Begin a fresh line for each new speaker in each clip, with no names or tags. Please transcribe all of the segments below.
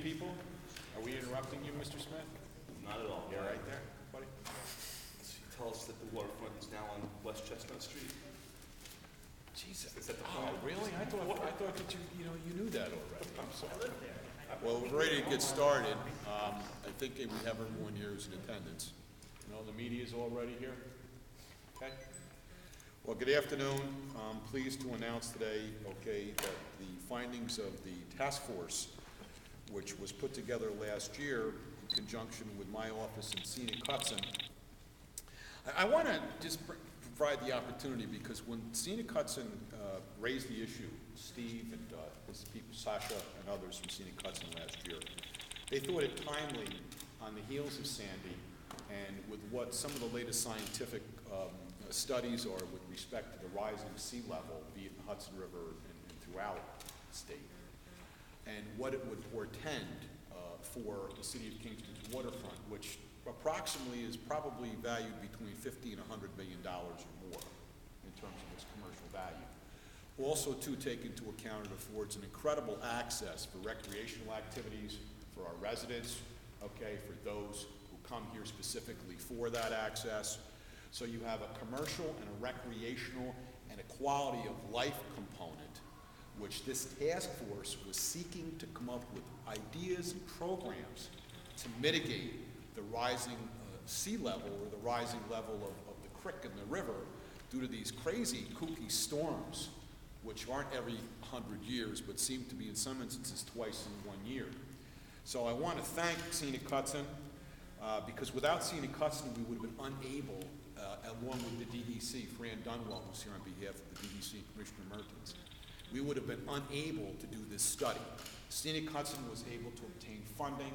people? Are we interrupting you, Mr. Smith?
Not at all.
Yeah, right there, buddy.
Tell us that the waterfront is now on West Chestnut Street.
Jesus.
Is that the
Oh,
plan?
really? I thought that you knew that already. I'm sorry.
Well, we're ready to get started. I think we have everyone here who's in attendance.
You know, the media's already here. Okay.
Well, good afternoon. I'm pleased to announce today, that the findings of the task force, which was put together last year in conjunction with my office and Scenic Hudson. I want to just provide the opportunity because when Scenic Hudson raised the issue, Steve and his people, Sasha and others from Scenic Hudson last year, they thought it timely on the heels of Sandy and with what some of the latest scientific studies are with respect to the rising sea level, be it in the Hudson River and throughout the state, and what it would portend for the city of Kingston's waterfront, which approximately is probably valued between $50 and $100 million or more in terms of its commercial value. Also, to take into account, it affords an incredible access for recreational activities for our residents, for those who come here specifically for that access. So you have a commercial and a recreational and a quality of life component, which this task force was seeking to come up with ideas and programs to mitigate the rising sea level or the rising level of the creek and the river due to these crazy, kooky storms, which aren't every 100 years, but seem to be in some instances twice in 1 year. So I want to thank Scenic Hudson, because without Scenic Hudson, we would have been unable, along with the DEC, Fran Dunwell, who's here on behalf of the DEC, Commissioner Mertens, we would have been unable to do this study. Scenic Hudson was able to obtain funding,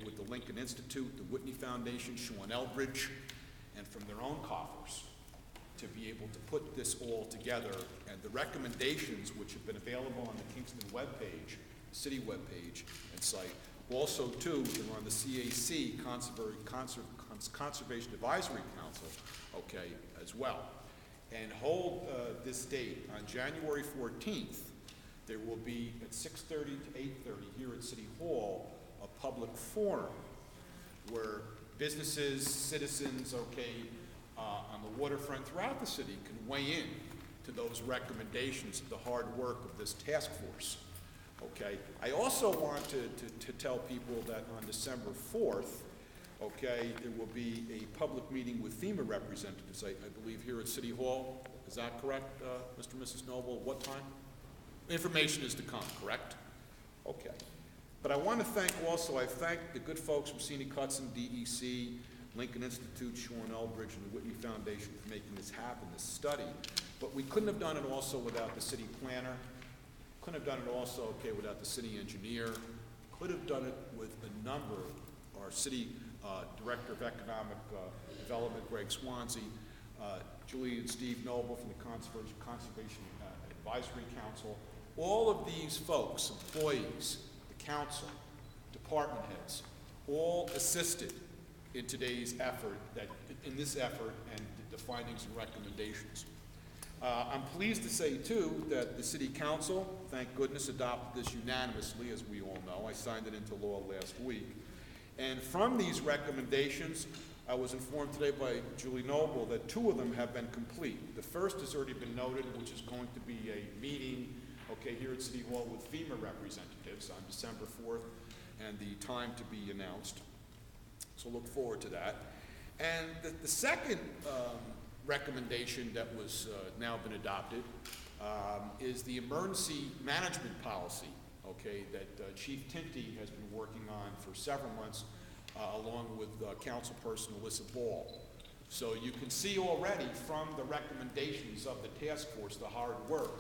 with the Lincoln Institute, the Whitney Foundation, Sean Eldridge, and from their own coffers to be able to put this all together. And the recommendations, which have been available on the Kingston webpage, city webpage and site, also too, they're on the CAC, Conservation Advisory Council, as well. And hold this date on January 14th, there will be at 6:30 to 8:30 here at City Hall, a public forum where businesses, citizens, on the waterfront throughout the city can weigh in to those recommendations of the hard work of this task force. I also want to tell people that on December 4th, there will be a public meeting with FEMA representatives, I believe, here at City Hall. Is that correct, Mr. and Mrs. Noble? What time? Information is to come, correct? But I want to thank also, I thank the good folks from Scenic Hudson, DEC, Lincoln Institute, Sean Eldridge, and the Whitney Foundation for making this happen, this study. But we couldn't have done it also without the city planner. Couldn't have done it also, without the city engineer. Could have done it with a number, our city Director of Economic Development, Greg Swansea, Julie and Steve Noble from the Conservation Advisory Council. All of these folks, employees, the council, department heads, all assisted in today's effort, in this effort and the findings and recommendations. I'm pleased to say too that the City Council, thank goodness, adopted this unanimously, as we all know. I signed it into law last week. And from these recommendations, I was informed today by Julie Noble that 2 of them have been complete. The first has already been noted, which is going to be a meeting, here at City Hall with FEMA representatives on December 4th, and the time to be announced. So look forward to that. And the second recommendation that was now been adopted is the emergency management policy, that Chief Tinty has been working on for several months, along with Councilperson Alyssa Ball. So you can see already from the recommendations of the task force, the hard work,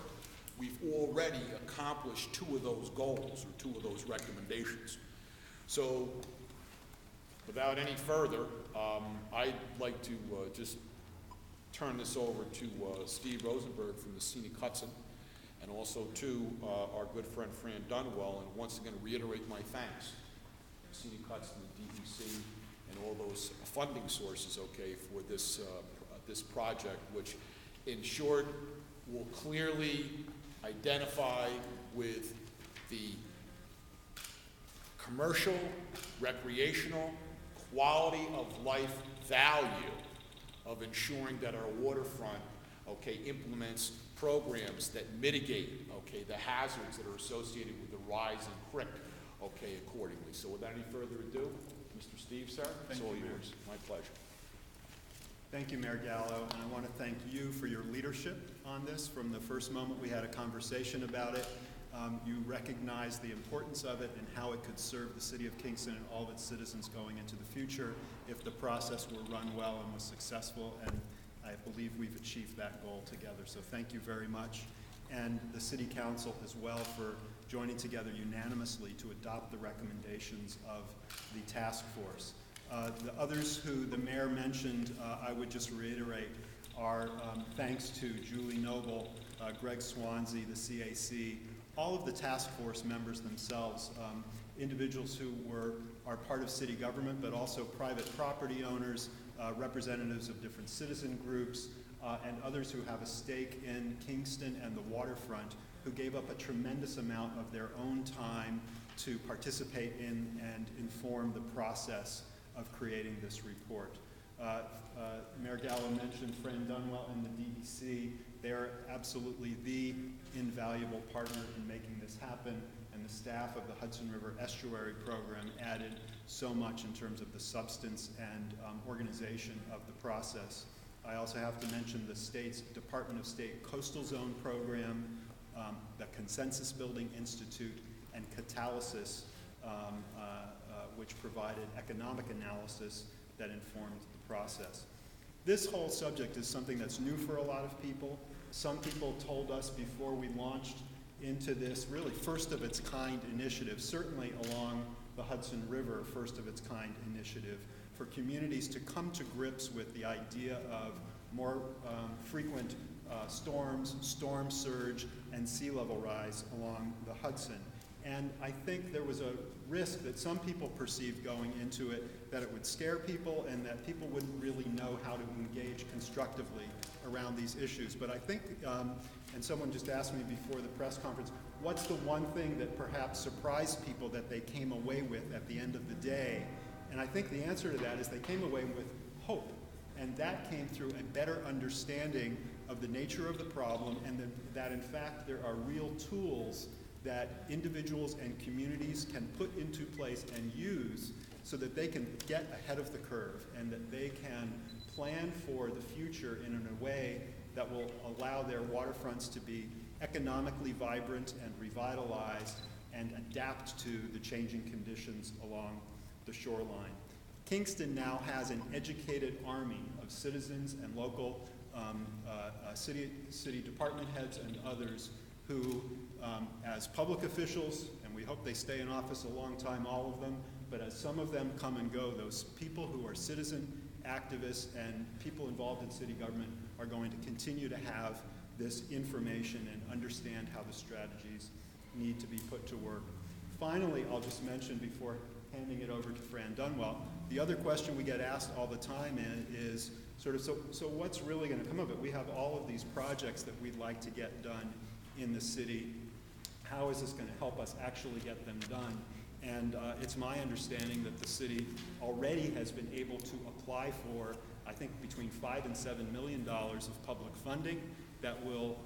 we've already accomplished 2 of those goals or 2 of those recommendations. So without any further, I'd like to just turn this over to Steve Rosenberg from the Scenic Hudson, and also to our good friend Fran Dunwell, and once again reiterate my thanks to Scenic Hudson, the DEC, and all those funding sources, for this this project, which in short will clearly identify with the commercial, recreational, quality of life value of ensuring that our waterfront, okay, implements programs that mitigate, okay, the hazards that are associated with the rising creek, okay, accordingly. So without any further ado, Mr. Steve, sir, it's all yours. My pleasure.
Thank you, Mayor Gallo, and I want to thank you for your leadership on this. From the first moment we had a conversation about it, you recognized the importance of it and how it could serve the city of Kingston and all of its citizens going into the future if the process were run well and was successful, and I believe we've achieved that goal together. So thank you very much, and the City Council as well for joining together unanimously to adopt the recommendations of the task force. The others who the mayor mentioned, I would just reiterate, are thanks to Julie Noble, Greg Swansea, the CAC, all of the task force members themselves, individuals who are part of city government, but also private property owners, representatives of different citizen groups, and others who have a stake in Kingston and the waterfront, who gave up a tremendous amount of their own time to participate in and inform the process of creating this report. Mayor Gallo mentioned Fran Dunwell and the DEC. They're absolutely the invaluable partner in making this happen, and the staff of the Hudson River Estuary Program added so much in terms of the substance and organization of the process. I also have to mention the state's Department of State Coastal Zone Program, the Consensus Building Institute, and Catalysis, which provided economic analysis that informed the process. This whole subject is something that's new for a lot of people. Some people told us before we launched into this really first of its kind initiative, certainly along the Hudson River, first of its kind initiative, for communities to come to grips with the idea of more frequent storms, storm surge, and sea level rise along the Hudson. And I think there was a risk that some people perceived going into it that it would scare people and that people wouldn't really know how to engage constructively around these issues. But I think, and someone just asked me before the press conference, what's the one thing that perhaps surprised people that they came away with at the end of the day? And I think the answer to that is they came away with hope. And that came through a better understanding of the nature of the problem, and that in fact there are real tools that individuals and communities can put into place and use so that they can get ahead of the curve and that they can plan for the future in a way that will allow their waterfronts to be economically vibrant and revitalized and adapt to the changing conditions along the shoreline. Kingston now has an educated army of citizens and local city department heads and others who, as public officials, and we hope they stay in office a long time, all of them, but as some of them come and go, those people who are citizen activists and people involved in city government are going to continue to have this information and understand how the strategies need to be put to work. Finally, I'll just mention before handing it over to Fran Dunwell, the other question we get asked all the time is sort of, so what's really going to come of it? We have all of these projects that we'd like to get done in the city. How is this going to help us actually get them done? And it's my understanding that the city already has been able to apply for, I think, between $5 and $7 million of public funding that will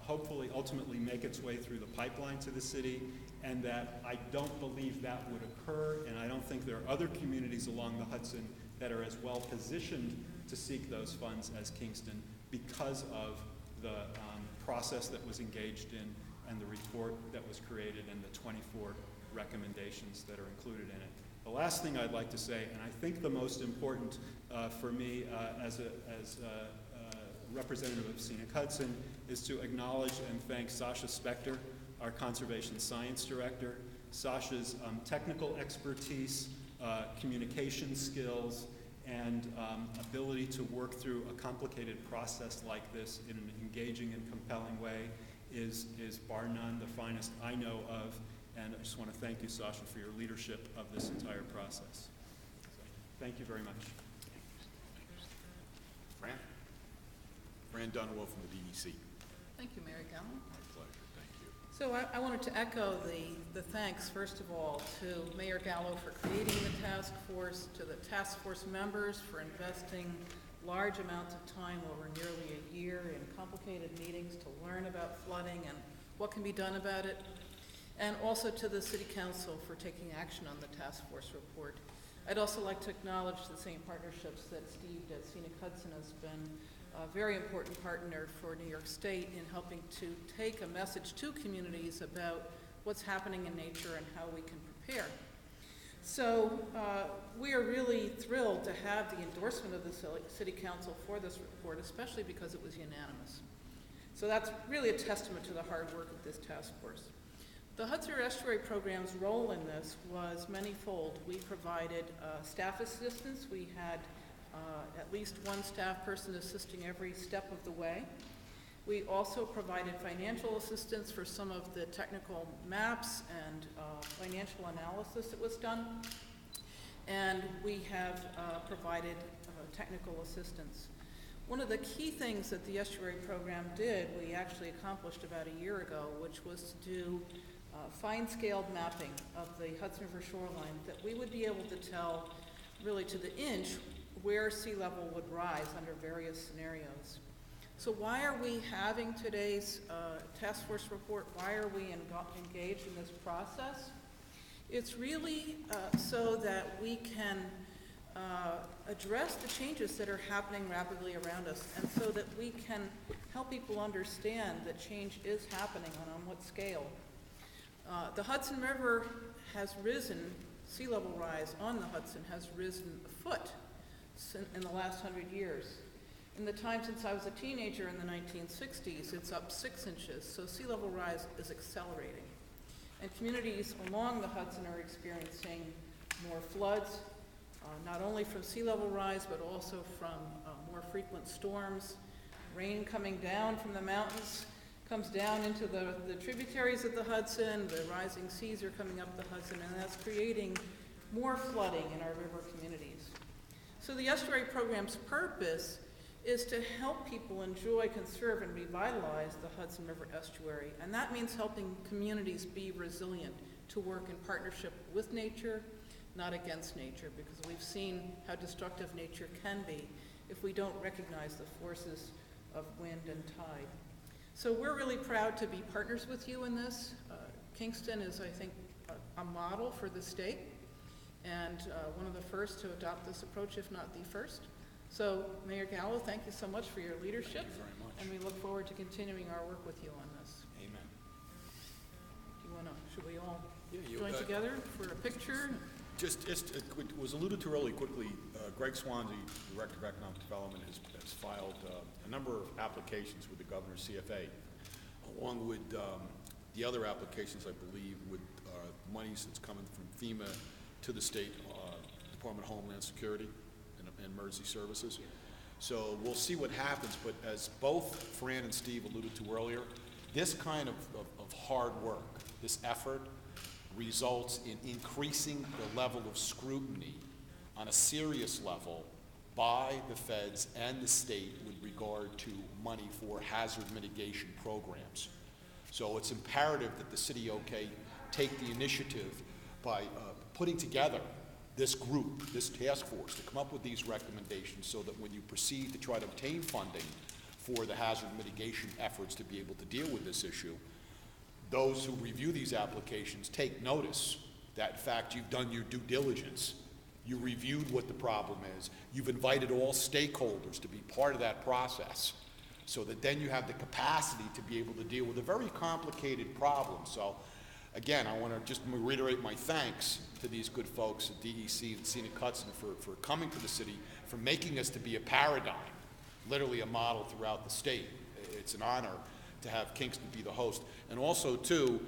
hopefully ultimately make its way through the pipeline to the city, and that I don't believe that would occur, and I don't think there are other communities along the Hudson that are as well positioned to seek those funds as Kingston because of the process that was engaged in and the report that was created and the 24 recommendations that are included in it. The last thing I'd like to say, and I think the most important for me as a representative of Scenic Hudson, is to acknowledge and thank Sasha Spector, our Conservation Science Director. Sasha's technical expertise, communication skills, and ability to work through a complicated process like this in an engaging and compelling way is bar none the finest I know of. And I just want to thank you, Sasha, for your leadership of this entire process. So, thank you very much.
Fran? Fran Dunwell from the DEC.
Thank you, Mayor Gallo.
My pleasure, thank you.
So I wanted to echo the thanks, first of all, to Mayor Gallo for creating the task force, to the task force members for investing large amounts of time over nearly a year in complicated meetings to learn about flooding and what can be done about it, and also to the City Council for taking action on the task force report. I'd also like to acknowledge the same partnerships that Steve at Scenic Hudson has been a very important partner for New York State in helping to take a message to communities about what's happening in nature and how we can prepare. So we are really thrilled to have the endorsement of the City Council for this report, especially because it was unanimous. So that's really a testament to the hard work of this task force. The Hudson River Estuary Program's role in this was manyfold. We provided staff assistance. We had at least one staff person assisting every step of the way. We also provided financial assistance for some of the technical maps and financial analysis that was done. And we have provided technical assistance. One of the key things that the estuary program did, we actually accomplished about a year ago, which was to do fine-scaled mapping of the Hudson River shoreline, that we would be able to tell really to the inch where sea level would rise under various scenarios. So why are we having today's task force report? Why are we engaged in this process? It's really so that we can address the changes that are happening rapidly around us, and so that we can help people understand that change is happening and on what scale. The Hudson River has risen, sea level rise on the Hudson has risen a foot in the last 100 years. In the time since I was a teenager in the 1960s, it's up 6 inches, so sea level rise is accelerating. And communities along the Hudson are experiencing more floods, not only from sea level rise, but also from more frequent storms. Rain coming down from the mountains comes down into the tributaries of the Hudson. The rising seas are coming up the Hudson, and that's creating more flooding in our river communities. So the estuary program's purpose is to help people enjoy, conserve, and revitalize the Hudson River estuary. And that means helping communities be resilient, to work in partnership with nature, not against nature, because we've seen how destructive nature can be if we don't recognize the forces of wind and tide. So we're really proud to be partners with you in this. Kingston is, I think, a model for the state, and one of the first to adopt this approach, if not the first. So, Mayor Gallo, thank you so much for your leadership.
Thank you very much.
And we look forward to continuing our work with you on this.
Amen.
Do you want to, should we all
Yeah,
join together for a picture?
It was alluded to earlier quickly. Greg Swansea, Director of Economic Development, has filed a number of applications with the governor's CFA, along with the other applications, I believe, with monies that's coming from FEMA to the state Department of Homeland Security and Emergency Services. So we'll see what happens, but as both Fran and Steve alluded to earlier, this kind of hard work, this effort, results in increasing the level of scrutiny on a serious level by the feds and the state with regard to money for hazard mitigation programs. So it's imperative that the city, take the initiative by putting together this group, this task force, to come up with these recommendations so that when you proceed to try to obtain funding for the hazard mitigation efforts to be able to deal with this issue, those who review these applications take notice that, in fact, you've done your due diligence. You reviewed what the problem is. You've invited all stakeholders to be part of that process so that then you have the capacity to be able to deal with a very complicated problem. So, again, I want to just reiterate my thanks to these good folks at DEC and Scenic Hudson for coming to the city, for making us to be a paradigm, literally a model throughout the state. It's an honor to have Kingston be the host. And also, too,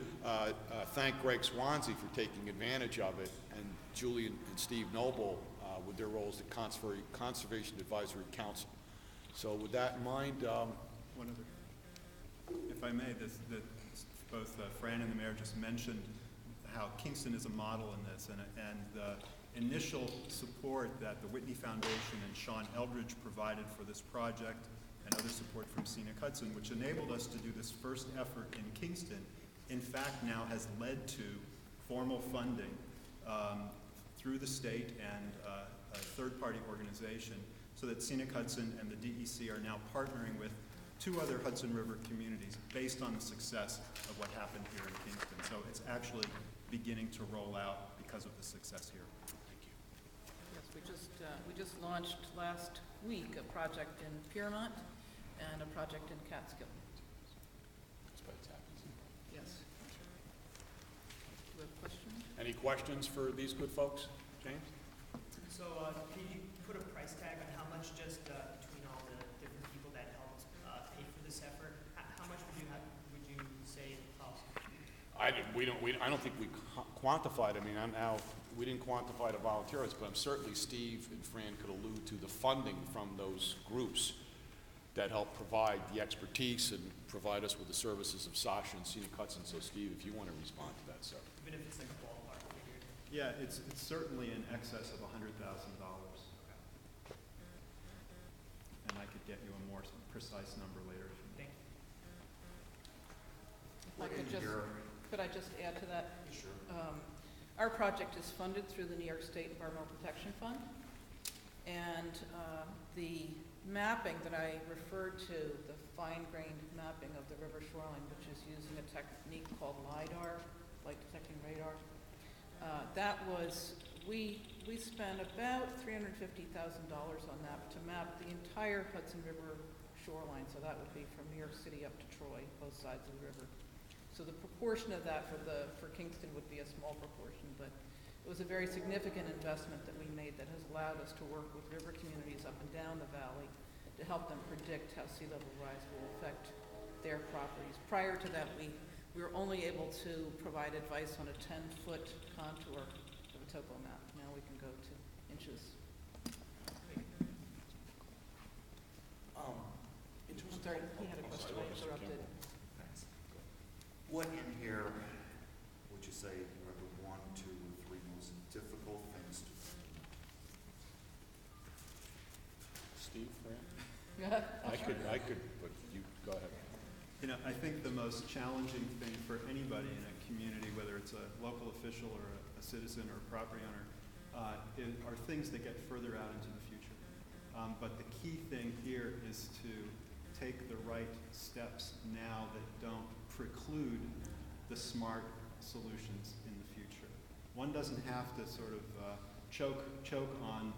thank Greg Swansea for taking advantage of it, and Julie and Steve Noble with their roles at Conservation Advisory Council. So with that in mind,
One other, if I may, both Fran and the mayor just mentioned how Kingston is a model in this, and the initial support that the Whitney Foundation and Sean Eldridge provided for this project, and other support from Scenic Hudson, which enabled us to do this first effort in Kingston, in fact now has led to formal funding through the state and a third-party organization, so that Scenic Hudson and the DEC are now partnering with 2 other Hudson River communities based on the success of what happened here in Kingston. So it's actually beginning to roll out because of the success here.
Yes, we just launched last week a project in Piermont and a project in Catskill. Yes. Do you have questions?
Any questions for these good folks? James?
So, can you put a price tag on how much just between all the different people that helped pay for this effort? How much would you say it cost?
I don't think we quantified. I mean, we didn't quantify the volunteers, but certainly Steve and Fran could allude to the funding from those groups that help provide the expertise and provide us with the services of Sasha and Scenic Hudson. So Steve, if you want to respond to that, sir.
Even if it's like a ballpark figure?
Yeah, it's certainly in excess of $100,000. And I could get you a more precise number later.
Thank you.
Could I just add to that?
Sure.
Our project is funded through the New York State Environmental Protection Fund, and the mapping that I referred to, the fine-grained mapping of the river shoreline, which is using a technique called LIDAR, light detecting radar, we spent about $350,000 on that to map the entire Hudson River shoreline, so that would be from New York City up to Troy, both sides of the river. So the proportion of that for Kingston would be a small proportion, but it was a very significant investment that we made that has allowed us to work with river communities up and down the valley to help them predict how sea level rise will affect their properties. Prior to that, we were only able to provide advice on a 10-foot contour of a topo map. Now we can go to inches.
In terms of,
Sorry, he had a question. I interrupted.
thanks. What in here would you say are the 1, 2, or 3 most difficult things to do?
Steve, Fran? I could, but you go ahead.
You know, I think the most challenging thing for anybody in a community, whether it's a local official or a citizen or a property owner, are things that get further out into the future. But the key thing here is to take the right steps now that don't preclude the smart solutions in the future. One doesn't have to sort of choke on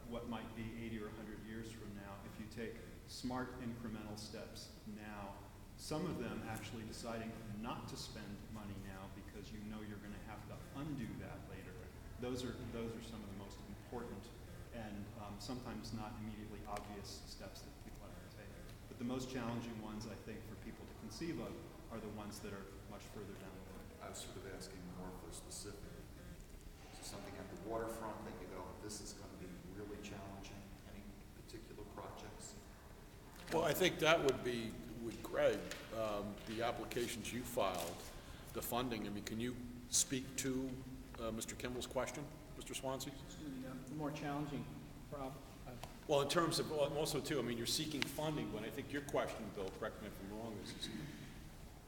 what might be 80 or 100 years from now if you take smart incremental steps now. Some of them actually deciding not to spend money now because you know you're going to have to undo that later. Those are some of the most important and sometimes not immediately obvious steps that people have to take. But the most challenging ones, I think, for people to conceive of are the ones that are much further down the road.
I was sort of asking more for specific. So something at the waterfront that you go, this is going to be really challenging. Any particular projects?
Well, I think that would be with Greg, the applications you filed, the funding. I mean, can you speak to Mr. Kimball's question, Mr. Swansea?
The more challenging problem.
Well, in terms of, also too, I mean, you're seeking funding, but I think your question, Bill, correct me if I'm wrong, is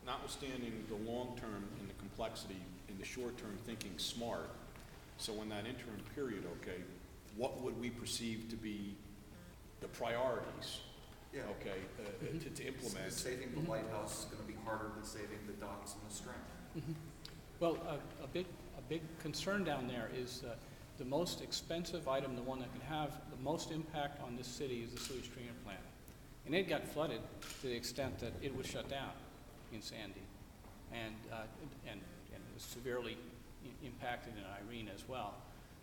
notwithstanding the long-term and the complexity, in the short-term thinking smart, so in that interim period, okay, what would we perceive to be the priorities,
Yeah.
okay, to implement?
Saving the lighthouse is going to be harder than saving the docks and the strand.
Well, a big concern down there is the most expensive item, the one that can have the most impact on this city, is the sewage treatment plant. And it got flooded to the extent that it was shut down in Sandy, and was severely impacted in Irene as well.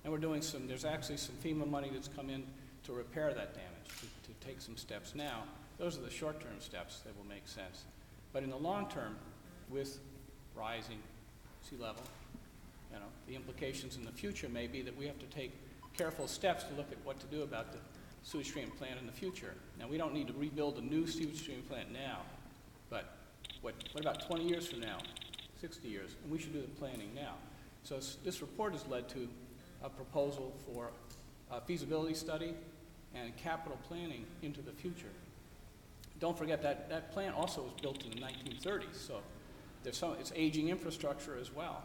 And we're doing there's actually some FEMA money that's come in to repair that damage, to take some steps now. Those are the short-term steps that will make sense. But in the long term, with rising sea level, the implications in the future may be that we have to take careful steps to look at what to do about the sewage treatment plant in the future. Now, we don't need to rebuild a new sewage treatment plant now, but what about 20 years from now, 60 years? And we should do the planning now. So this report has led to a proposal for a feasibility study and capital planning into the future. don't forget that that plant also was built in the 1930s, so it's aging infrastructure as well.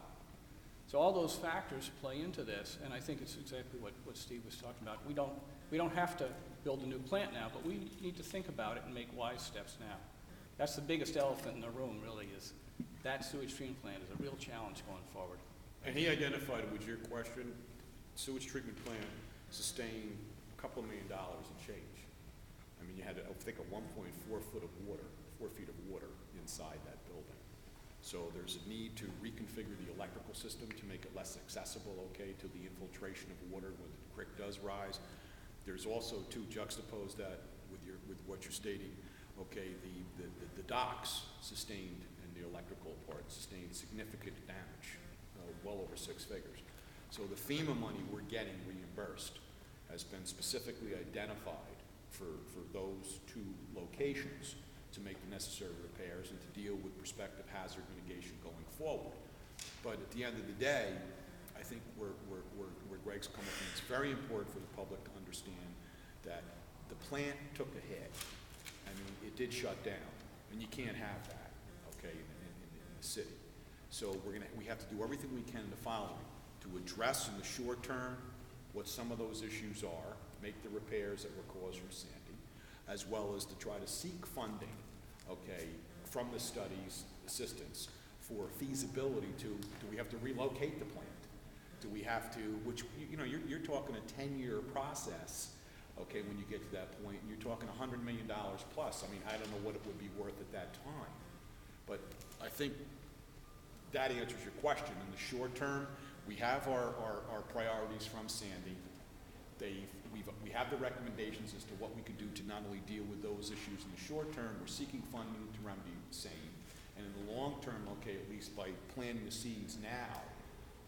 So all those factors play into this, and I think it's exactly what Steve was talking about. We don't have to build a new plant now, but we need to think about it and make wise steps now. That's the biggest elephant in the room, really, is that sewage treatment plant is a real challenge going forward.
And he identified, with your question, sewage treatment plant sustained a couple $1 million in change. I mean, you had, I think, a 1.4 foot of water, 4 feet of water inside that building. So there's a need to reconfigure the electrical system to make it less accessible, okay, to the infiltration of water when the creek does rise. There's also, to juxtapose that with what you're stating, okay, the docks sustained, and the electrical part sustained significant damage, well over 6 figures. So the FEMA money we're getting reimbursed has been specifically identified for those 2 locations to make the necessary repairs and to deal with prospective hazard mitigation going forward. But at the end of the day, I think where Greg's coming from, it's very important for the public to understand that the plant took a hit. I mean, it did shut down, and you can't have that, okay, in the city. So we have to do everything we can in the following to address in the short term what some of those issues are, make the repairs that were caused from Sandy, as well as to try to seek funding, okay, from the study's assistance for feasibility do we have to relocate the plant? Do we have to, which, you know, you're talking a 10-year process, okay, when you get to that point, and you're talking $100 million plus. I mean, I don't know what it would be worth at that time. But I think that answers your question. In the short term, we have our priorities from Sandy. We have the recommendations as to what we could do to not only deal with those issues in the short term, we're seeking funding to remedy the same. And in the long term, okay, at least by planting the seeds now,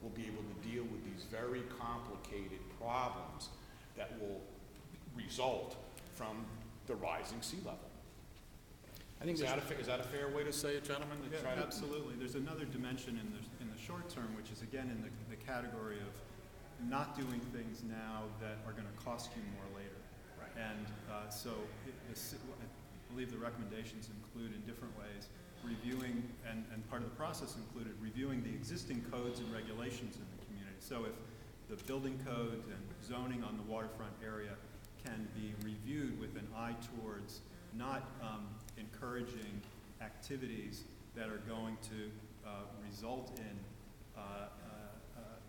we'll be able to deal with these very complicated problems that will result from the rising sea level.
I think
Is that a fair way to say it, gentlemen? To try to-
Absolutely. There's another dimension in the short term, which is again in the category of not doing things now that are going to cost you more later.
Right.
And I believe the recommendations include in different ways reviewing, and part of the process included reviewing the existing codes and regulations in the community. So if the building code and zoning on the waterfront area can be reviewed with an eye towards not encouraging activities that are going to result in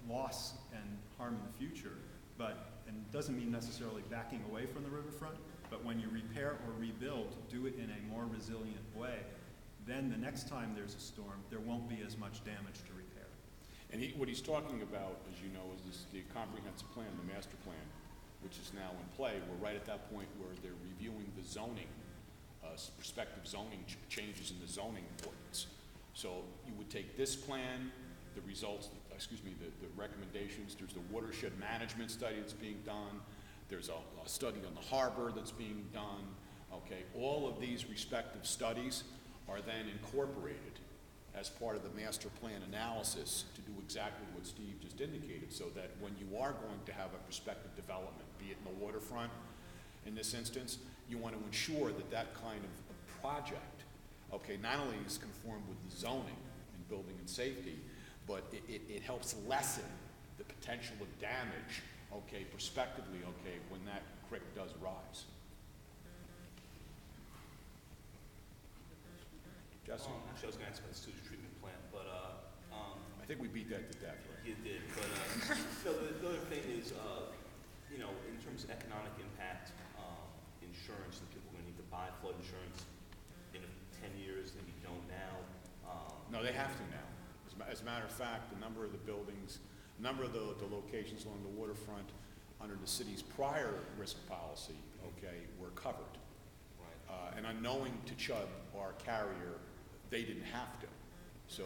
loss and harm in the future, and doesn't mean necessarily backing away from the riverfront, but when you repair or rebuild, do it in a more resilient way. Then the next time there's a storm, there won't be as much damage to repair.
And what he's talking about, as you know, is the comprehensive plan, the master plan, which is now in play. We're right at that point where they're reviewing the zoning, prospective zoning changes in the zoning ordinance. So you would take this plan, the results, the recommendations. There's the watershed management study that's being done. There's a study on the harbor that's being done. Okay, all of these respective studies are then incorporated as part of the master plan analysis to do exactly what Steve just indicated, so that when you are going to have a prospective development, be it in the waterfront, in this instance, you want to ensure that that kind of project, okay, not only is conformed with the zoning and building and safety, but it helps lessen the potential of damage, okay, prospectively, okay, when that creek does rise. Jesse?
Actually, I was going to ask about the sewage treatment plant, but
I think we beat that to death, right?
you did. But so the other thing is, you know, in terms of economic impact, insurance, that people are going to need to buy flood insurance in 10 years, maybe don't now.
No, they have to now. As a matter of fact, a number of the buildings, a number of the locations along the waterfront under the city's prior risk policy, okay, were covered.
Right.
And unknowing to Chubb, our carrier, they didn't have to. So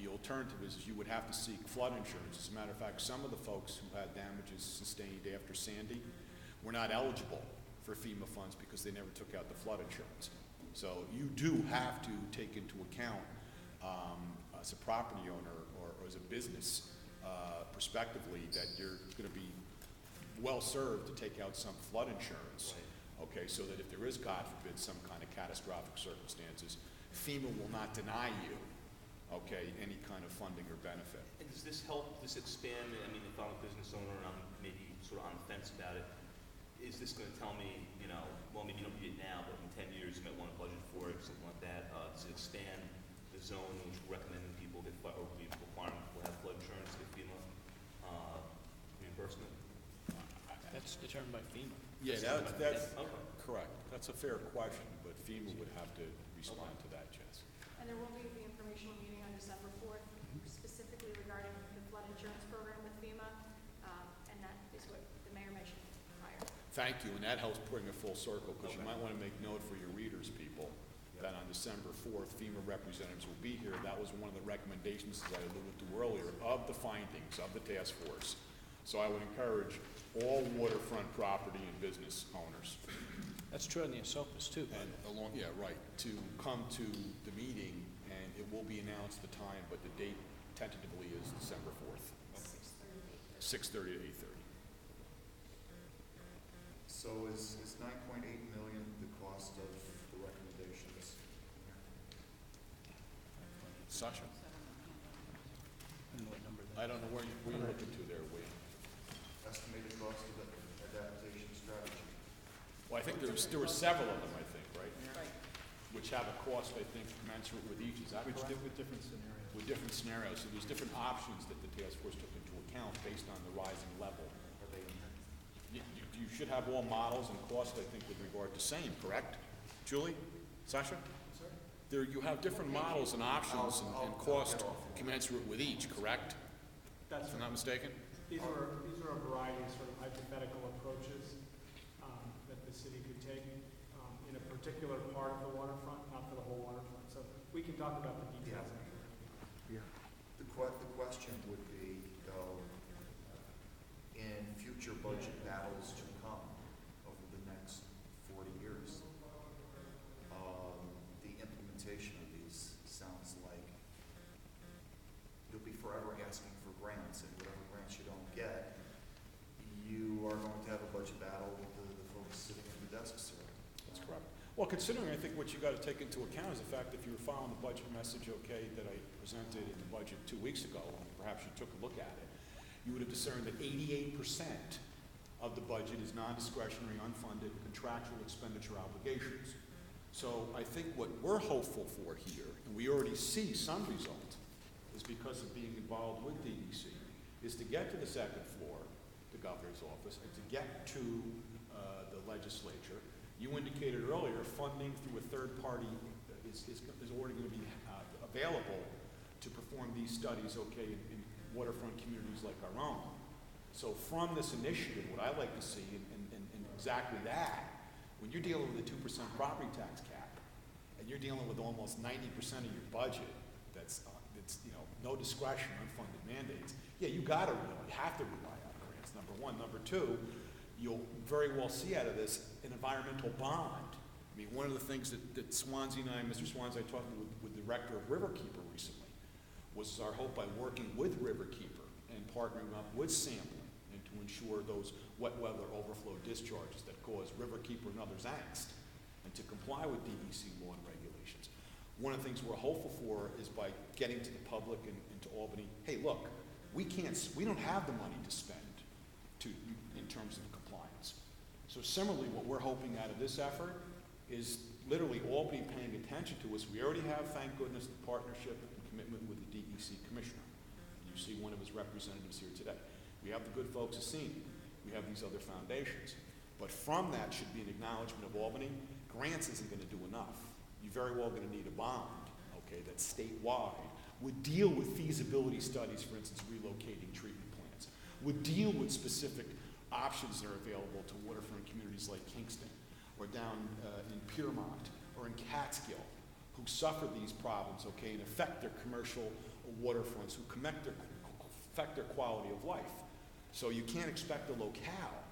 the alternative is you would have to seek flood insurance. As a matter of fact, some of the folks who had damages sustained after Sandy were not eligible for FEMA funds because they never took out the flood insurance. So you do have to take into account as a property owner or as a business prospectively that you're going to be well served to take out some flood insurance
okay, so that if there is, God forbid, some kind of catastrophic circumstances, FEMA will not deny you, okay, any kind of funding or benefit.
And does this help, does this expand, I mean, if I'm a business owner and I'm maybe sort of on the fence about it, is this gonna tell me, you know, well, maybe you don't need it now, but in 10 years you might wanna budget for it, something like that, to expand the zone in which we're recommending people get flood, or we requiring people to have flood insurance to get FEMA, reimbursement?
That's determined by FEMA.
Yeah, that's
Okay.
correct. That's a fair question, but FEMA would have to respond to that, Jess.
And there will be the informational meeting on December 4th, specifically regarding the flood insurance program with FEMA, and that is what the mayor mentioned prior.
Thank you, and that helps bring it full circle, because you might want to make note for your readers, people, that on December 4th, FEMA representatives will be here. That was one of the recommendations, as I alluded to earlier, of the findings of the task force. So I would encourage all waterfront property and business owners,
That's true on the Esopus too.
and along, yeah, right, to come to the meeting, and it will be announced the time, but the date tentatively is December 4th, 6:30 to 8:30.
So is 9.8 million the cost of the recommendations?
Sasha?
I don't know what number that
I don't know where you're looking to there, Wayne.
Estimated cost of the adaptation strategy?
Well, I think there were several of them, I think, right?
Right.
Which have a cost, I think, commensurate with each, is that correct?
With different scenarios.
With different scenarios, so there's different options that the task force took into account based on the rising level.
Are they in here?
You should have all models and costs, I think, with regard to same, correct? Julie? Sasha? There, you have different models and options and cost commensurate with each, correct?
That's
If I'm
right.
not mistaken?
These are a variety of sort of hypothetical approaches that the city could take in a particular part of the waterfront, not for the whole waterfront. So we can talk about the details after.
The question would be, though, in future budget battles to come over the next 40 years, the implementation of these sounds like you'll be forever asking for grants, and whatever grants you don't get, you are going to have a budget battle with the folks sitting at the desks here.
That's correct. Well, considering, I think what you got to take into account is the fact that if you were following the budget message, okay, that I presented in the budget 2 weeks ago, and perhaps you took a look at it, you would have discerned that 88% of the budget is non-discretionary, unfunded, contractual expenditure obligations. So I think what we're hopeful for here, and we already see some result, is because of being involved with DEC, is to get to the second floor, the governor's office, and to get to the legislature. You indicated earlier, funding through a third party is already going to be available to perform these studies, okay, in waterfront communities like our own. So from this initiative, what I like to see, and exactly that, when you're dealing with a 2% property tax cap, and you're dealing with almost 90% of your budget, that's no discretion, unfunded mandates, yeah, you have to rely on grants, number one. Number two, you'll very well see out of this an environmental bond. I mean, one of the things that Swansea and I, Mr. Swansea, I talked with the director of Riverkeeper recently, was our hope by working with Riverkeeper and partnering up with sampling and to ensure those wet weather overflow discharges that cause Riverkeeper and others angst, and to comply with DEC law and regulations. One of the things we're hopeful for is by getting to the public and to Albany, hey, look, we don't have the money to spend in terms of compliance. So similarly, what we're hoping out of this effort is literally Albany paying attention to us. We already have, thank goodness, the partnership and commitment with the DEC commissioner. You see one of his representatives here today. We have the good folks of SEMA. We have these other foundations. But from that should be an acknowledgement of Albany. Grants isn't going to do enough. You're very well going to need a bond, okay, that's statewide, would deal with feasibility studies, for instance, relocating treatment plants, would deal with specific options that are available to waterfront communities like Kingston, or down in Piermont, or in Catskill, who suffer these problems, okay, and affect their commercial waterfronts, who affect their quality of life. So you can't expect the locale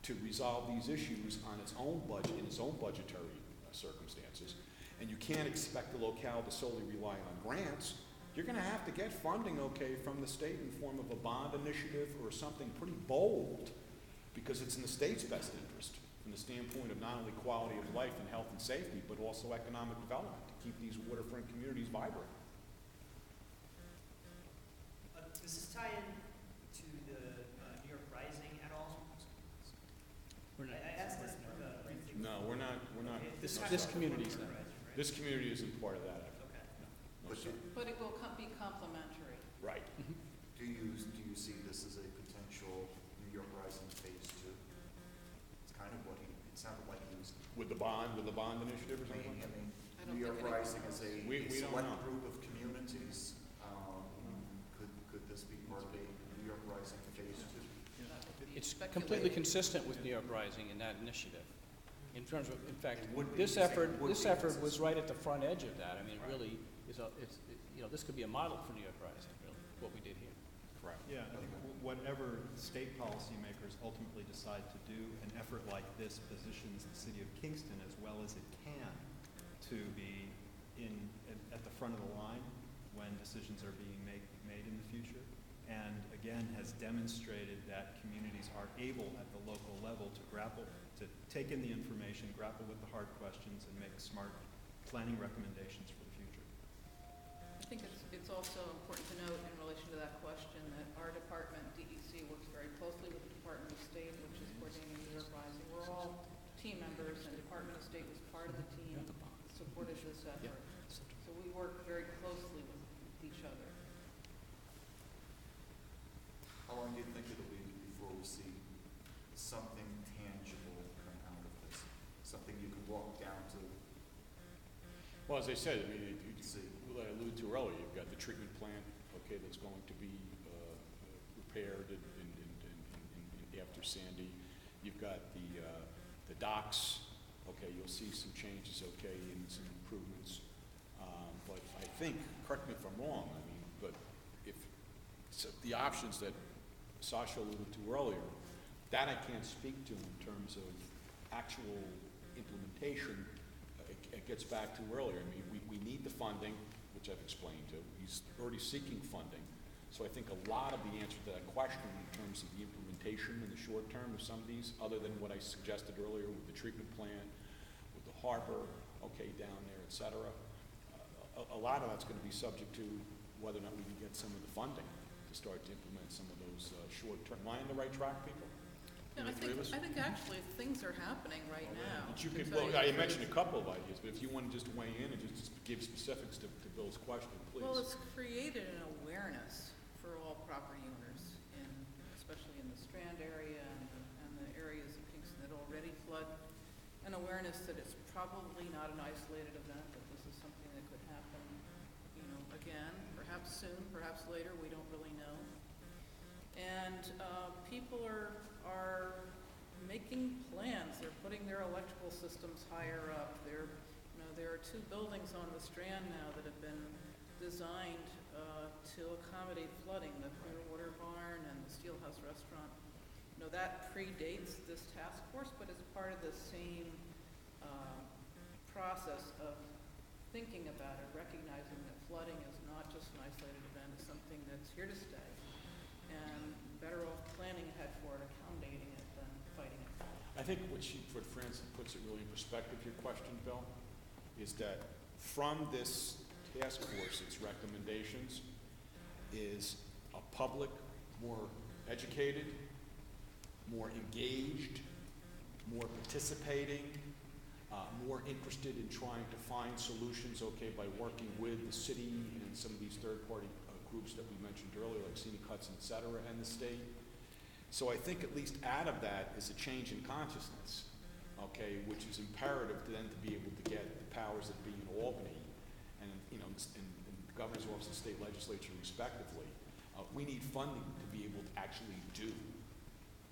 to resolve these issues on its own budget, in its own budgetary circumstances. And you can't expect the locale to solely rely on grants. You're going to have to get funding, okay, from the state in the form of a bond initiative or something pretty bold, because it's in the state's best interest
from the standpoint of not only quality of life and health and safety, but also economic development, to keep these waterfront communities vibrant.
Does this tie in to the New York Rising at all?
We're not,
I asked this briefly.
No, we're not,
Okay,
this,
not
this
part of
community's
New
not.
York Rising, right?
this community isn't part of that effort.
Okay.
No,
But
sir.
But it will be complementary.
Right.
do you see this as a potential New York Rising phase two? It's kind of what it sounded like he was
With the bond initiative or something
saying.
like
I
that?
mean,
I don't
New York
think anyone
Rising is a
We don't
select
know.
group of communities. Could this be part of a New York Rising phase two?
That would be
It's
speculative.
completely consistent with New York Rising in that initiative. In terms of, in fact,
It would be,
this
you're saying
effort,
it would
this
be
effort was
consistent.
right at the front edge of that. I mean, it
Right.
really is this could be a model for New York Rising, really, what we did here.
Correct.
Yeah, I think whatever state policymakers ultimately decide to do, an effort like this positions the city of Kingston as well as it can to be at the front of the line when decisions are being made in the future. And again, has demonstrated that communities are able at the local level to take in the information, grapple with the hard questions, and make smart planning recommendations for the future.
I think it's also important to note in relation to that question that our department, DEC, works very closely with the Department of State, which is coordinating New York Rising. We're all team members, and Department of State was part of the team that supported this effort. So we work very closely with each other.
How long do you think it'll be before we see something tangible come out of this? Something you can walk down to
Well, as I said, I mean,
see?
what I alluded to earlier, you've got the treatment plant, okay, that's going to be repaired after Sandy. You've got the docks, okay, you'll see some changes, okay, and some improvements. But I think, correct me if I'm wrong, I mean, but if, so the options that Sasha alluded to earlier, that I can't speak to in terms of actual implementation. It gets back to earlier. I mean, we need the funding, which I've explained to. He's already seeking funding. So I think a lot of the answer to that question in terms of the implementation in the short term of some of these, other than what I suggested earlier with the treatment plant, with the harbor, okay, down there, et cetera, a lot of that's going to be subject to whether or not we can get some of the funding to start to implement some of those short term. Am I on the right track, people?
Yeah, I think actually things are happening right now.
But you
to
could,
tell
well,
you
I
the
mentioned a
truth.
couple of ideas, but if you want to just weigh in and just give specifics to Bill's question, please.
Well, it's created an awareness for all property owners, especially in the Strand area and the areas of Kingston that already flood. An awareness that it's probably not an isolated event, that this is something that could happen, again, perhaps soon, perhaps later, we don't really know. And people are making plans. They're putting their electrical systems higher up. There are 2 buildings on the Strand now that have been designed to accommodate flooding, the Clearwater Barn and the Steelhouse Restaurant. That predates this task force, but it's part of the same process of thinking about it, recognizing that flooding is not just an isolated event, it's something that's here to stay. And better off planning ahead for it, accommodating it, than fighting it.
I think what Francis puts it really in perspective, your question, Bill, is that from this task force, its recommendations is a public, more educated, more engaged, more participating, more interested in trying to find solutions, okay, by working with the city and some of these third-party groups that we mentioned earlier, like Scenic Hudson, et cetera, and the state. So I think at least out of that is a change in consciousness, okay, which is imperative to then to be able to get the powers that be in Albany and the governor's office and state legislature respectively. We need funding to be able to actually do.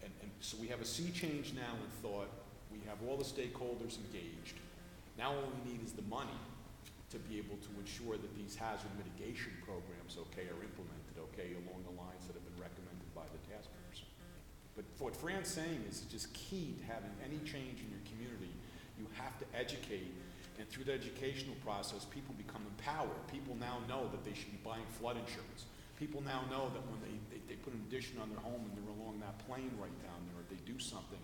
And so we have a sea change now in thought. We have all the stakeholders engaged. Now all we need is the money to be able to ensure that these hazard mitigation programs, okay, are implemented, okay, along the lines that have been recommended by the task force. But what Fran's saying is just key to having any change in your community. You have to educate, and through the educational process, people become empowered. People now know that they should be buying flood insurance. People now know that when they put an addition on their home and they're along that plane right down there, if they do something,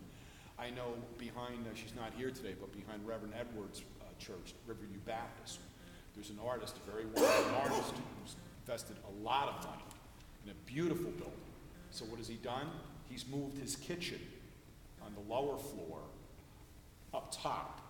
I know behind, she's not here today, but behind Reverend Edwards' church, Riverview Baptist, there's an artist, a very well-known artist, who's invested a lot of money in a beautiful building. So what has he done? He's moved his kitchen on the lower floor up top.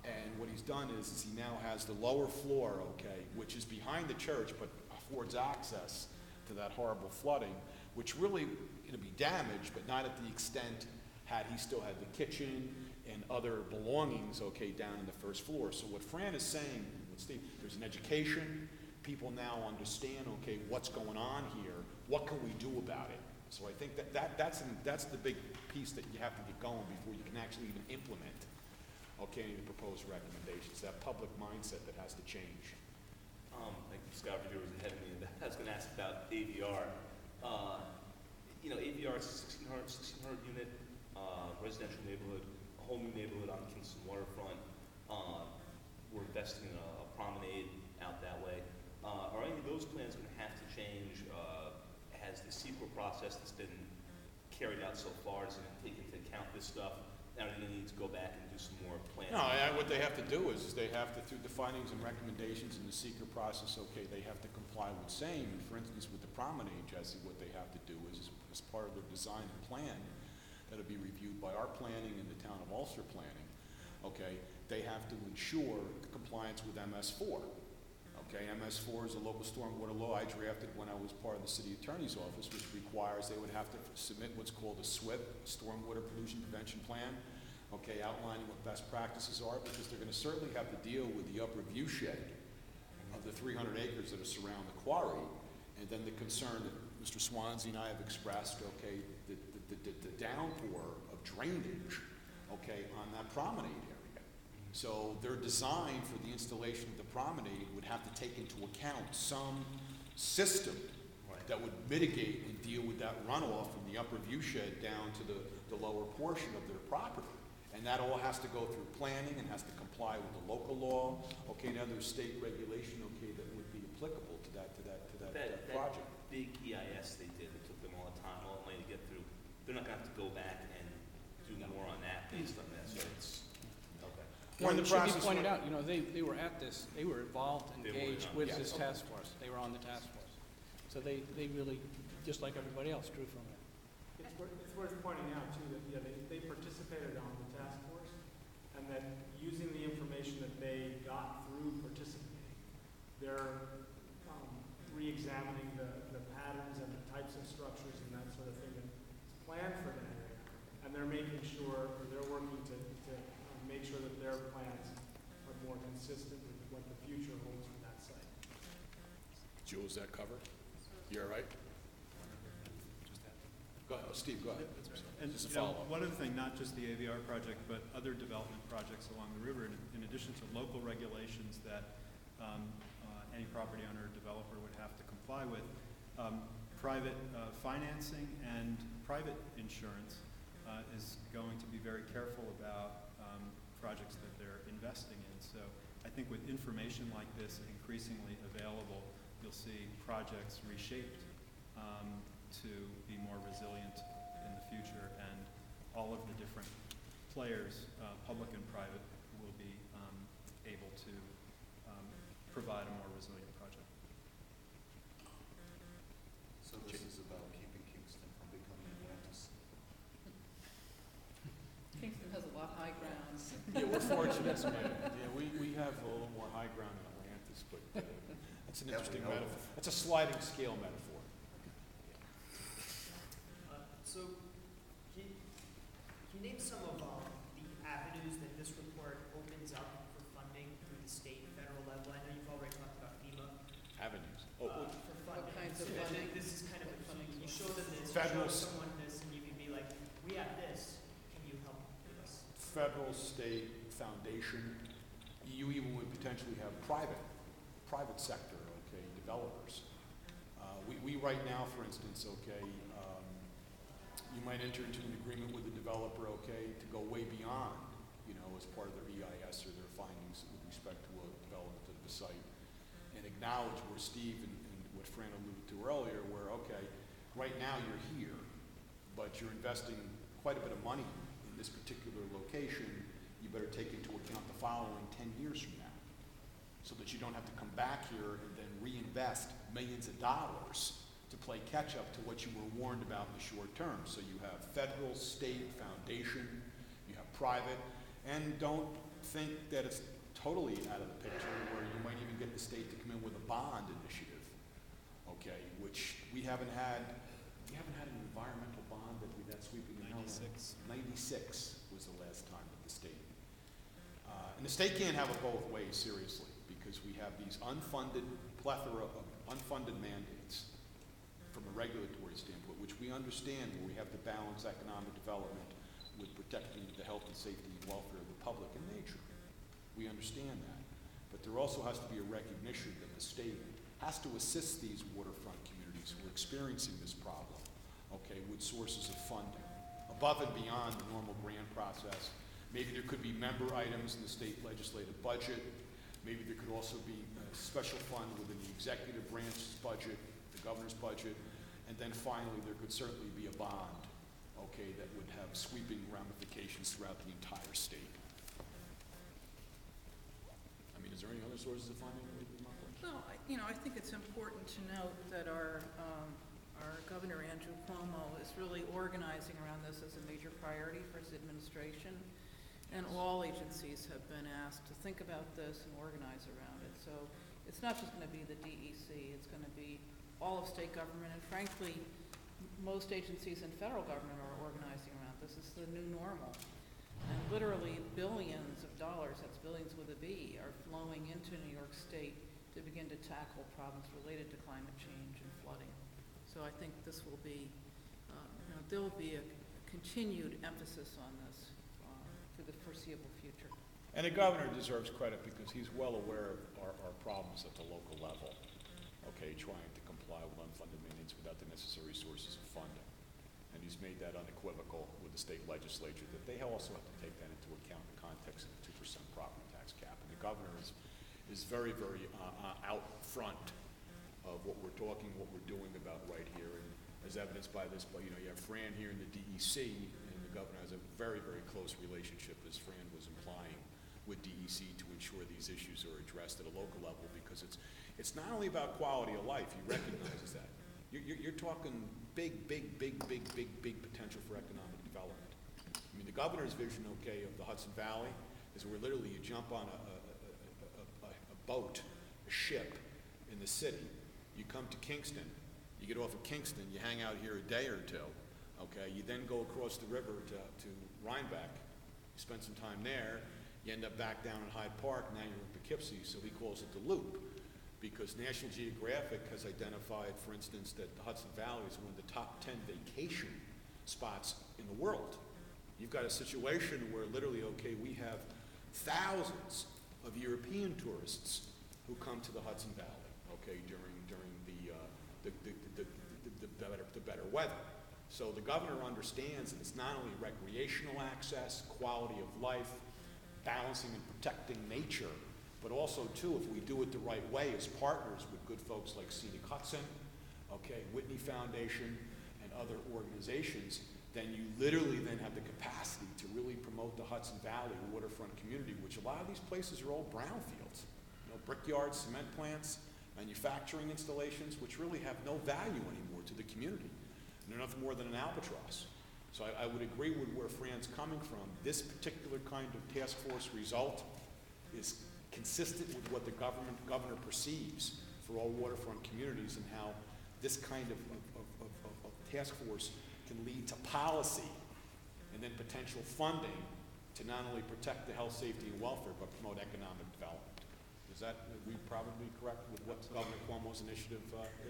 And what he's done is he now has the lower floor, okay, which is behind the church, but affords access to that horrible flooding, which really, it'll be damaged, but not at the extent had he still had the kitchen and other belongings, okay, down in the first floor. So what Fran is saying, Steve, there's an education, people now understand, okay, what's going on here, what can we do about it? So I think that's the big piece that you have to get going before you can actually even implement, okay, any proposed recommendations, that public mindset that has to change.
Like Scott Revere was ahead of me, and I was going to ask about AVR. You know, AVR is a 1600 unit residential neighborhood, a whole new neighborhood on the Kingston waterfront. We're investing in a promenade out that way. Are any of those plans going to have to change? Has the CEQA process that's been carried out so far, is it going to take into account this stuff? Now they need to go back and do some more planning.
No, what they have to do is they have to, through the findings and recommendations in the seeker process, okay, they have to comply with same. For instance, with the promenade, Jesse, what they have to do is, as part of their design and plan, that'll be reviewed by our planning and the town of Ulster planning, okay, they have to ensure the compliance with MS4. Okay, MS4 is a local stormwater law I drafted when I was part of the city attorney's office, which requires they would have to submit what's called a SWIP, Stormwater Pollution Prevention Plan, okay, outlining what best practices are, because they're going to certainly have to deal with the upper view shed of the 300 acres that surround the quarry, and then the concern that Mr. Swansea and I have expressed, okay, the downpour of drainage, okay, on that promenade area. So their design for the installation of the promenade would have to take into account some system that would mitigate and deal with that runoff from the upper view shed down to the lower portion of their property. And that all has to go through planning and has to comply with the local law, okay, and other state regulation, okay, that would be applicable to that project.
That big EIS they did, it took them all the time, all the money to get through. They're not going to have to go back and do more on that based on this. So it's, okay.
We're in the
It should be
process
pointed
of-
out, you know, they were at this, they were involved,
They were
engaged
on-
with
yes.
this task force. They were on the task force. So they really, just like everybody else, drew from it.
It's worth pointing out too that, yeah, they participated on the task force, and that using the information that they got through participating, they're re-examining the patterns and the types of structures and that sort of thing that's planned for that area. And they're making sure, or they're working to make sure that their plans are more consistent with what the future holds for that site.
Jules, that cover? You all right? Go ahead, Steve, go ahead.
And
Just a
you know,
follow-up.
one other thing, not just the AVR project, but other development projects along the river, in addition to local regulations that any property owner or developer would have to comply with, private financing and private insurance is going to be very careful about projects that they're investing in. So I think with information like this increasingly available, you'll see projects reshaped to be more resilient in the future, and all of the different players, public and private, will be able to provide a more resilient project.
So this is about keeping Kingston from becoming Atlantis.
Kingston has a lot of high grounds.
Yeah, we're fortunate, yeah, we have a little more high ground in Atlantis, but that's an
That we
interesting
know of.
metaphor. That's a sliding scale metaphor.
So, can you name some of the avenues that this report opens up for funding through the state and federal level? I know you've already talked about FEMA.
Avenues.
For funding.
kinds of
So
funding?
This is kind of,
Funding
you show them this, you
Federal
show someone this, and you can be like, we have this, can you help with us?
Federal, state, foundation, you even would potentially have private sector, okay, developers. We right now, for instance, okay, you might enter into an agreement with the developer, okay, to go way beyond, you know, as part of their EIS or their findings with respect to a development of the site, and acknowledge where Steve and what Fran alluded to earlier, where, okay, right now you're here, but you're investing quite a bit of money in this particular location, you better take into account the following 10 years from now, so that you don't have to come back here and then reinvest millions of dollars to play catch-up to what you were warned about in the short term. So you have federal, state, foundation, you have private, and don't think that it's totally out of the picture where you might even get the state to come in with a bond initiative, okay, which we haven't had an environmental bond that's sweeping the 96. 96 was the last time that the state. And the state can't have it both ways, seriously, because we have these plethora of unfunded mandates from a regulatory standpoint, which we understand, where we have to balance economic development with protecting the health and safety and welfare of the public and nature. We understand that. But there also has to be a recognition that the state has to assist these waterfront communities who are experiencing this problem, okay, with sources of funding, above and beyond the normal grant process. Maybe there could be member items in the state legislative budget. Maybe there could also be a special fund within the executive branch's budget, the governor's budget. And then finally, there could certainly be a bond, okay, that would have sweeping ramifications throughout the entire state. I mean, is there any other sources of funding that we can come up with?
Well, I think it's important to note that our Governor Andrew Cuomo is really organizing around this as a major priority for his administration. And all agencies have been asked to think about this and organize around it. So it's not just going to be the DEC, it's going to be all of state government, and frankly, most agencies in federal government are organizing around this. This is the new normal. And literally billions of dollars, that's billions with a B, are flowing into New York State to begin to tackle problems related to climate change and flooding. So I think this will be, there will be a continued emphasis on this for the foreseeable future.
And the governor deserves credit because he's well aware of our problems at the local level, okay, trying to comply with unfunded mandates without the necessary sources of funding. And he's made that unequivocal with the state legislature that they also have to take that into account in the context of the 2% property tax cap. And the governor is very, very out front of what we're talking, what we're doing about right here. And as evidenced by this, but you have Fran here in the DEC, and the governor has a very, very close relationship, as Fran was implying, with DEC to ensure these issues are addressed at a local level, because it's not only about quality of life. He recognizes that. You're talking big potential for economic development. I mean, the governor's vision, okay, of the Hudson Valley is where literally you jump on a boat, a ship in the city. You come to Kingston. You get off of Kingston. You hang out here a day or two. Okay. You then go across the river to Rhinebeck. You spend some time there. You end up back down in Hyde Park. Now you're in Poughkeepsie. So he calls it the Loop, because National Geographic has identified, for instance, that the Hudson Valley is one of the top 10 vacation spots in the world. You've got a situation where literally, okay, we have thousands of European tourists who come to the Hudson Valley, okay, during the better weather. So the governor understands that it's not only recreational access, quality of life, balancing and protecting nature, but also, too, if we do it the right way as partners with good folks like Scenic Hudson, okay, Whitney Foundation, and other organizations, then you literally then have the capacity to really promote the Hudson Valley waterfront community, which a lot of these places are all brownfields. Brickyards, cement plants, manufacturing installations, which really have no value anymore to the community. And they're nothing more than an albatross. So I would agree with where Fran's coming from. This particular kind of task force result is consistent with what the governor perceives for all waterfront communities, and how this kind of task force can lead to policy and then potential funding to not only protect the health, safety, and welfare, but promote economic development. Is that, are we probably correct with what Governor Cuomo's initiative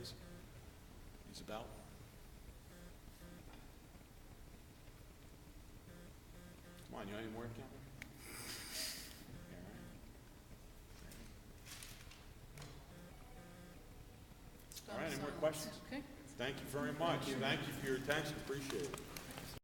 is about? Come on, you have any more, Captain? All right, any more questions?
Okay.
Thank you very much. Thank you for your attention. Appreciate it.